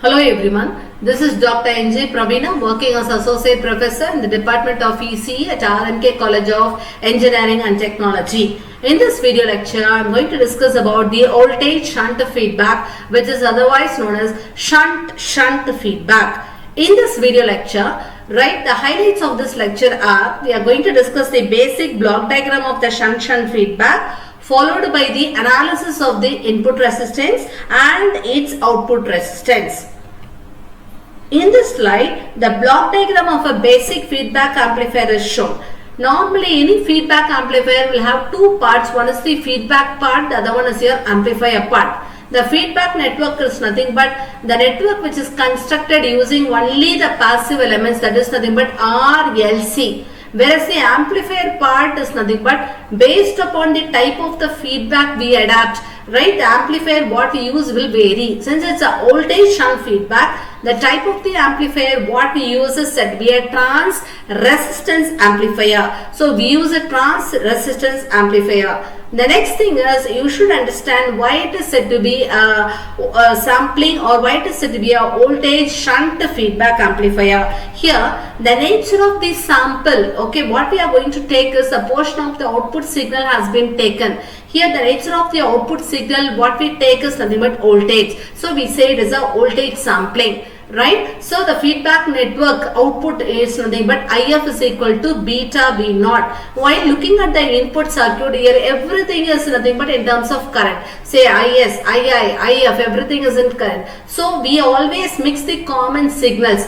Hello everyone, this is Dr. N.J. Praveena working as Associate Professor in the Department of ECE at R.M.K. College of Engineering and Technology. In this video lecture, I am going to discuss about the voltage shunt feedback, which is otherwise known as shunt feedback. In this video lecture, the highlights of this lecture are, we are going to discuss the basic block diagram of the shunt feedback, followed by the analysis of the input resistance and its output resistance. In this slide, the block diagram of a basic feedback amplifier is shown. Normally, any feedback amplifier will have two parts. One is the feedback part, the other one is your amplifier part. The feedback network is nothing but the network which is constructed using only the passive elements, that is nothing but RLC. Whereas the amplifier part is nothing but based upon the type of the feedback we adapt, the amplifier what we use will vary. Since it's a voltage shunt feedback, the type of the amplifier what we use is said to be a trans resistance amplifier. So we use a trans resistance amplifier. The next thing is, you should understand why it is said to be a sampling, or why it is said to be a voltage shunt feedback amplifier. Here, the nature of the sample, what we are going to take is a portion of the output signal has been taken. Here, the nature of the output signal, what we take is nothing but voltage. So, we say it is a voltage sampling. So the feedback network output is nothing but IF is equal to beta V naught. While looking at the input circuit here, everything is nothing but in terms of current. Say IS, II, IF, everything is in current. So we always mix the common signals,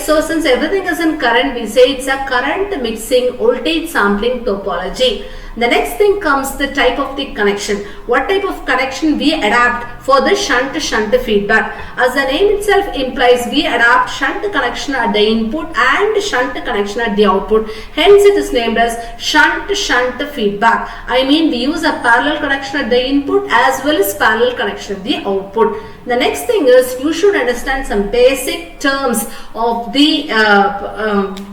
So since everything is in current, we say it's a current mixing voltage sampling topology. The next thing comes the type of the connection. What type of connection we adapt for the shunt feedback? As the name itself implies, we adapt shunt connection at the input and shunt connection at the output. Hence, it is named as shunt feedback. I mean, we use a parallel connection at the input as well as parallel connection at the output. The next thing is, you should understand some basic terms of the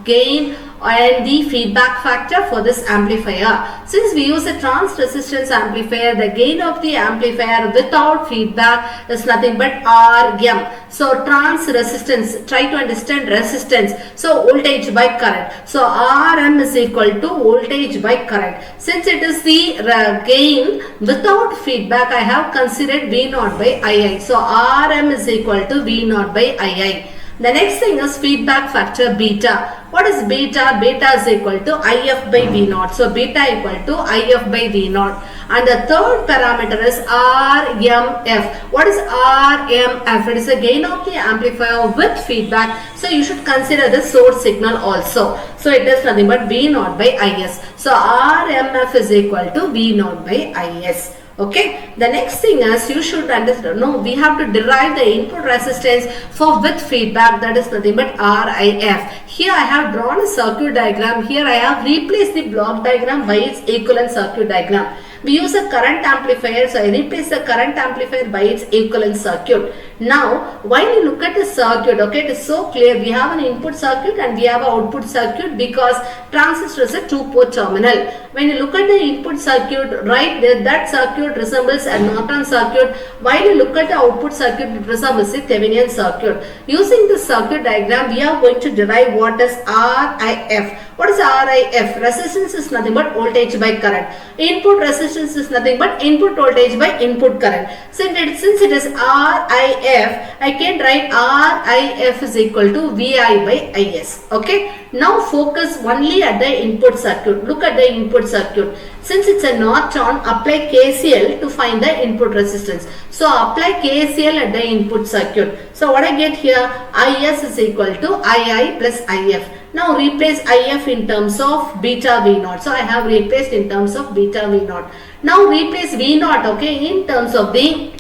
gain and the feedback factor for this amplifier. Since we use a trans resistance amplifier, the gain of the amplifier without feedback is nothing but RM. So trans resistance, try to understand resistance. So voltage by current. So RM is equal to voltage by current. Since it is the gain without feedback, I have considered V naught by II. So RM is equal to V naught by II. The next thing is feedback factor beta. What is beta? Beta is equal to IF by V naught. So beta equal to IF by V naught. And the third parameter is RMF. What is RMF? It is a gain of the amplifier with feedback. So you should consider the source signal also. So it is nothing but V naught by IS. So RMF is equal to V naught by IS. The next thing is, you should understand, we have to derive the input resistance for with feedback, that is nothing but RIF. Here I have drawn a circuit diagram. Here I have replaced the block diagram by its equivalent circuit diagram. We use a current amplifier, so I replace the current amplifier by its equivalent circuit. Now, while you look at the circuit, it is so clear. We have an input circuit and we have an output circuit because transistor is a two-port terminal. When you look at the input circuit, that circuit resembles a Norton circuit. While you look at the output circuit, it resembles a Thevenin circuit. Using this circuit diagram, we are going to derive what is RIF. What is RIF? Resistance is nothing but voltage by current. Input resistance is nothing but input voltage by input current. Since it is RIF, I can write RIF is equal to VI by IS. Now focus only at the input circuit. Look at the input circuit. Since it's a Norton, apply KCL to find the input resistance. So apply KCL at the input circuit. So what I get here, IS is equal to II plus IF. Now replace IF in terms of beta V naught. So I have replaced in terms of beta V naught. Now replace V naught, in terms of the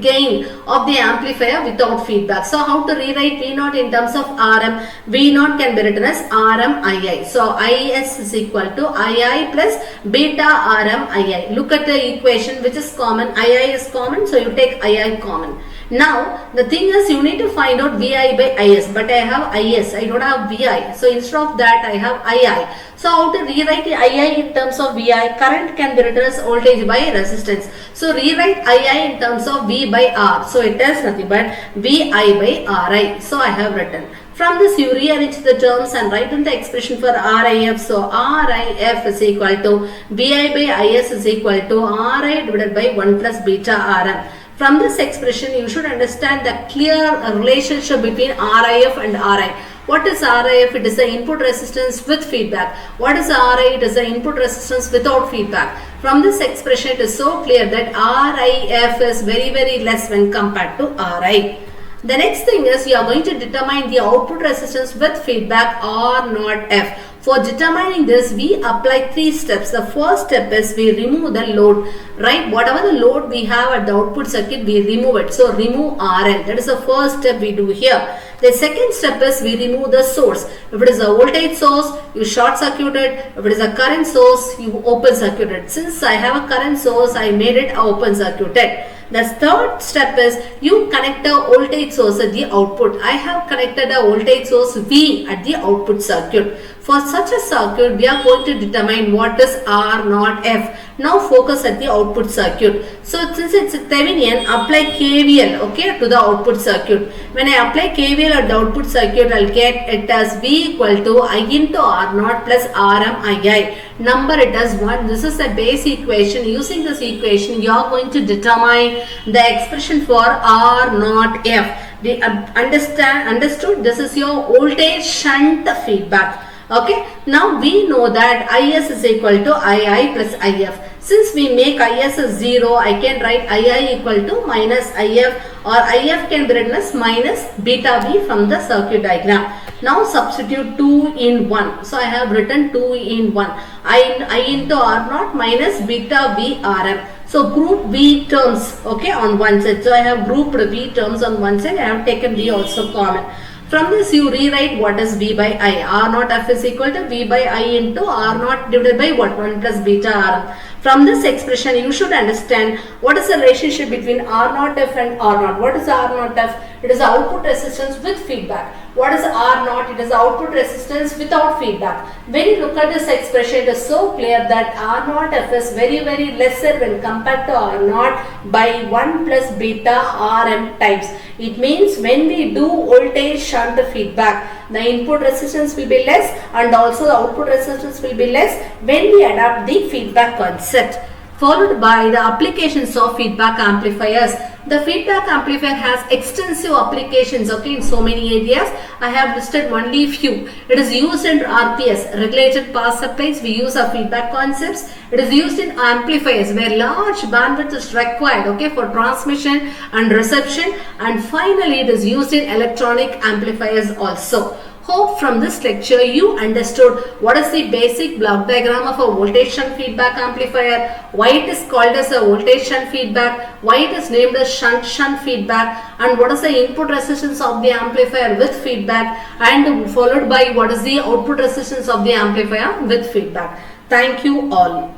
gain of the amplifier without feedback. So how to rewrite V naught in terms of RM? V naught can be written as RM II. So IS is equal to II plus beta RM II. Look at the equation which is common. II is common, so you take II common. Now the thing is you need to find out VI by IS, but I have IS, I don't have VI. So instead of that I have II. So how to rewrite II in terms of VI? Current can be written as voltage by resistance. So rewrite II in terms of V by R. So it is nothing but VI by RI. So I have written. From this you rearrange the terms and write in the expression for RIF. So RIF is equal to VI by IS is equal to RI divided by 1 plus beta RM. From this expression you should understand the clear relationship between RIF and RI. What is RIF? It is the input resistance with feedback. What is RI? It is the input resistance without feedback. From this expression it is so clear that RIF is very less when compared to RI. The next thing is you are going to determine the output resistance with feedback R naught F. For determining this, we apply 3 steps. The first step is we remove the load, right? Whatever the load we have at the output circuit, we remove it. So remove RL. That is the first step we do here. The second step is we remove the source. If it is a voltage source, you short circuit it. If it is a current source, you open circuit it. Since I have a current source, I made it open circuited. The third step is you connect a voltage source at the output. I have connected a voltage source V at the output circuit. For such a circuit, we are going to determine what is R naught F. Now focus at the output circuit. So since it's a Thevenin, apply KVL, okay, to the output circuit. When I apply KVL at the output circuit, I'll get it as V equal to I into R naught plus RMII. Number it as 1. This is a base equation. Using this equation, you are going to determine the expression for R naught F. We understood this is your voltage shunt feedback. Okay, now we know that IS is equal to II plus IF. Since we make IS as 0, I can write II equal to minus IF, or IF can be written as minus beta V from the circuit diagram. Now substitute 2 in 1. So I have written 2 in 1. I into R naught minus beta V RM. So group V terms, okay, on one side. So I have grouped V terms on one side. I have taken V also common. From this you rewrite what is V by I. R naught F is equal to V by I into R naught divided by what? 1 plus beta R. From this expression you should understand what is the relationship between R naught F and R naught. What is R naught F? It is the output resistance with feedback. What is R naught? It is the output resistance without feedback. When you look at this expression, it is so clear that R naught F is very lesser when compared to R naught by 1 plus beta RM times. It means when we do voltage shunt feedback, the input resistance will be less and also the output resistance will be less when we adapt the feedback concept. Followed by the applications of feedback amplifiers. The feedback amplifier has extensive applications, okay, in so many areas. I have listed only few. It is used in RPS, regulated power supplies. We use our feedback concepts. It is used in amplifiers where large bandwidth is required, okay, for transmission and reception. And finally, it is used in electronic amplifiers also. Hope from this lecture you understood what is the basic block diagram of a voltage shunt feedback amplifier, why it is called as a voltage shunt feedback, why it is named as shunt feedback, and what is the input resistance of the amplifier with feedback, and followed by what is the output resistance of the amplifier with feedback. Thank you all.